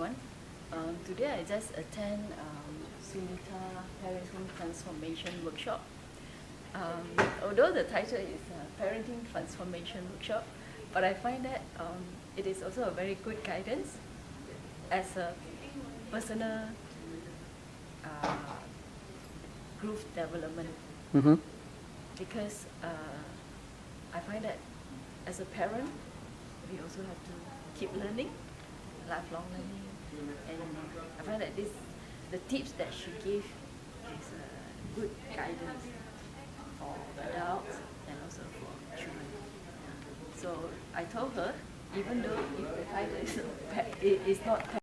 everyone. Today I just attend Sunita Parenting Transformation Workshop. Although the title is Parenting Transformation Workshop, but I find that it is also a very good guidance as a personal growth development. Because I find that as a parent, we also have to keep learning, lifelong learning, and I find that the tips that she gave is a good guidance for adults and also for children. So I told her, even though if the title is not